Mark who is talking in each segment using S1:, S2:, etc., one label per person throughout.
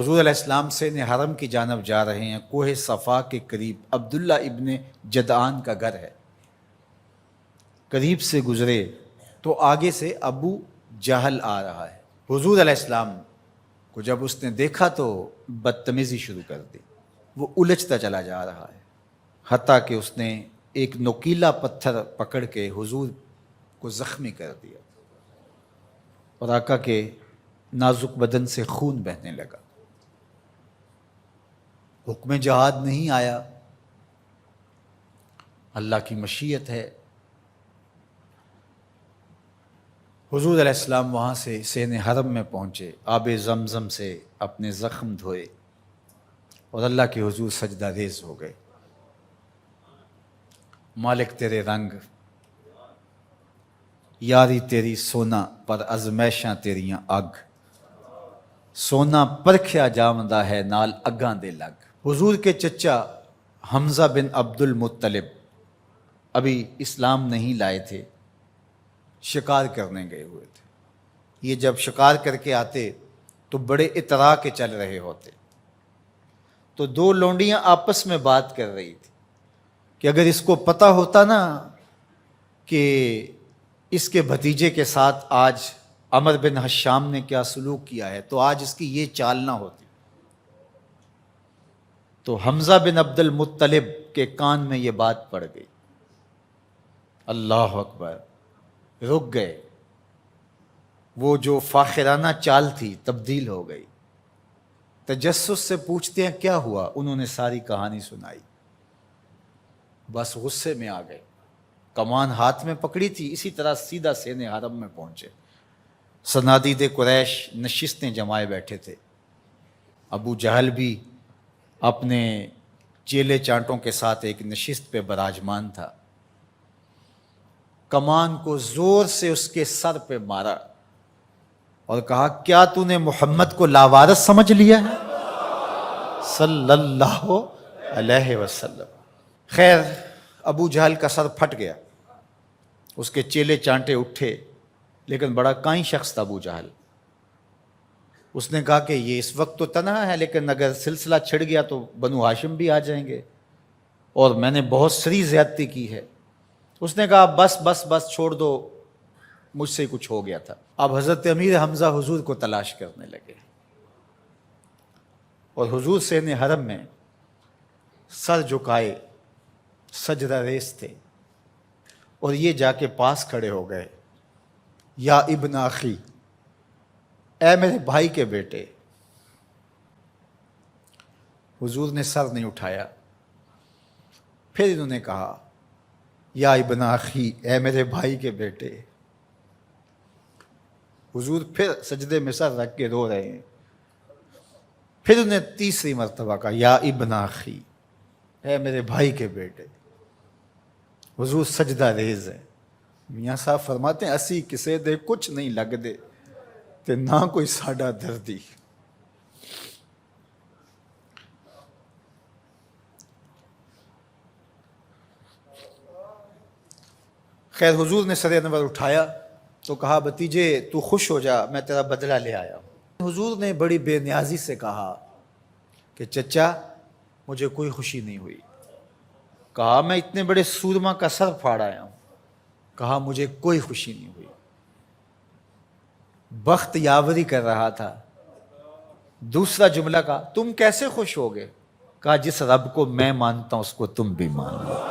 S1: حضور علیہ السلام سے حرم کی جانب جا رہے ہیں۔ کوہ صفا کے قریب عبداللہ ابن جدعان کا گھر ہے۔ قریب سے گزرے تو آگے سے ابو جہل آ رہا ہے۔ حضور علیہ السلام کو جب اس نے دیکھا تو بدتمیزی شروع کر دی۔ وہ الجھتا چلا جا رہا ہے، حتیٰ کہ اس نے ایک نوکیلا پتھر پکڑ کے حضور کو زخمی کر دیا اور آقا کے نازک بدن سے خون بہنے لگا۔ حکم جہاد نہیں آیا، اللہ کی مشیت ہے۔ حضور علیہ السلام وہاں سے سین حرم میں پہنچے، آب زمزم سے اپنے زخم دھوئے اور اللہ کے حضور سجدہ ریز ہو گئے۔ مالک تیرے رنگ، یاری تیری سونا پر ازمیشاں تیریاں اگ، سونا پرکھیا جامدہ ہے نال اگاں دے لگ۔ حضور کے چچا حمزہ بن عبد المطلب ابھی اسلام نہیں لائے تھے، شکار کرنے گئے ہوئے تھے۔ یہ جب شکار کر کے آتے تو بڑے اترا کے چل رہے ہوتے، تو دو لونڈیاں آپس میں بات کر رہی تھی کہ اگر اس کو پتہ ہوتا نا کہ اس کے بھتیجے کے ساتھ آج عمر بن حشام نے کیا سلوک کیا ہے تو آج اس کی یہ چال نہ ہوتی۔ تو حمزہ بن عبد المطلب کے کان میں یہ بات پڑ گئی۔ اللہ اکبر، رک گئے۔ وہ جو فاخرانہ چال تھی تبدیل ہو گئی۔ تجسس سے پوچھتے ہیں کیا ہوا، انہوں نے ساری کہانی سنائی۔ بس غصے میں آ گئے، کمان ہاتھ میں پکڑی تھی، اسی طرح سیدھا سین حرم میں پہنچے۔ صنادید قریش نشستیں جمائے بیٹھے تھے۔ ابو جہل بھی اپنے چیلے چانٹوں کے ساتھ ایک نشست پہ براجمان تھا۔ کمان کو زور سے اس کے سر پہ مارا اور کہا کیا تو نے محمد کو لاوارث سمجھ لیا ہے صلی اللہ علیہ وسلم۔ خیر، ابو جہل کا سر پھٹ گیا، اس کے چیلے چانٹے اٹھے، لیکن بڑا کائیں شخص تھا ابو جہل۔ اس نے کہا کہ یہ اس وقت تو تنہا ہے، لیکن اگر سلسلہ چھڑ گیا تو بنو ہاشم بھی آ جائیں گے، اور میں نے بہت سری زیادتی کی ہے۔ اس نے کہا بس بس بس چھوڑ دو، مجھ سے کچھ ہو گیا تھا۔ اب حضرت امیر حمزہ حضور کو تلاش کرنے لگے، اور حضور سین حرم میں سر جھکائے سجدہ ریز تھے، اور یہ جا کے پاس کھڑے ہو گئے، یا ابن اخی، اے میرے بھائی کے بیٹے۔ حضور نے سر نہیں اٹھایا۔ پھر انہوں نے کہا یا ابن اخی، اے میرے بھائی کے بیٹے۔ حضور پھر سجدے میں سر رکھ کے رو رہے ہیں۔ پھر انہیں تیسری مرتبہ کہا یا ابن اخی، اے میرے بھائی کے بیٹے۔ حضور سجدہ ریز ہے۔ میاں صاحب فرماتے ہیں اسی کسے دے کچھ نہیں لگ دے تے نہ کوئی ساڈا دردی۔ خیر، حضور نے سر انور اٹھایا تو کہا بھتیجے تو خوش ہو جا، میں تیرا بدلہ لے آیا ہوں۔ حضور نے بڑی بے نیازی سے کہا کہ چچا مجھے کوئی خوشی نہیں ہوئی۔ کہا میں اتنے بڑے سورما کا سر پھاڑ آیا ہوں۔ کہا مجھے کوئی خوشی نہیں ہوئی۔ بخت یاوری کر رہا تھا۔ دوسرا جملہ کہا تم کیسے خوش ہو گئے؟ کہا جس رب کو میں مانتا ہوں اس کو تم بھی مان لو،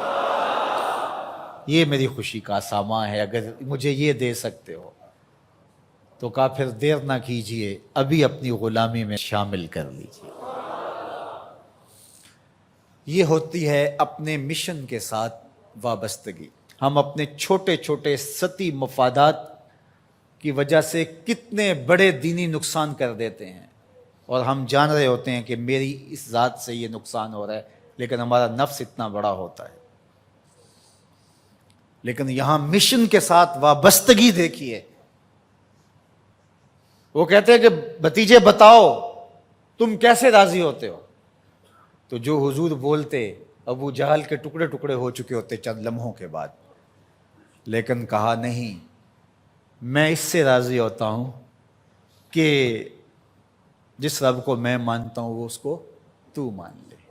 S1: یہ میری خوشی کا سامان ہے، اگر مجھے یہ دے سکتے ہو تو کہا پھر دیر نہ کیجئے، ابھی اپنی غلامی میں شامل کر لیجئے۔ یہ ہوتی ہے اپنے مشن کے ساتھ وابستگی۔ ہم اپنے چھوٹے چھوٹے سطحی مفادات کی وجہ سے کتنے بڑے دینی نقصان کر دیتے ہیں، اور ہم جان رہے ہوتے ہیں کہ میری اس ذات سے یہ نقصان ہو رہا ہے، لیکن ہمارا نفس اتنا بڑا ہوتا ہے۔ لیکن یہاں مشن کے ساتھ وابستگی دیکھیے۔ وہ کہتے ہیں کہ بھتیجے بتاؤ تم کیسے راضی ہوتے ہو؟ تو جو حضور بولتے ابو جہل کے ٹکڑے ٹکڑے ہو چکے ہوتے چند لمحوں کے بعد، لیکن کہا نہیں، میں اس سے راضی ہوتا ہوں کہ جس رب کو میں مانتا ہوں وہ اس کو تو مان لے.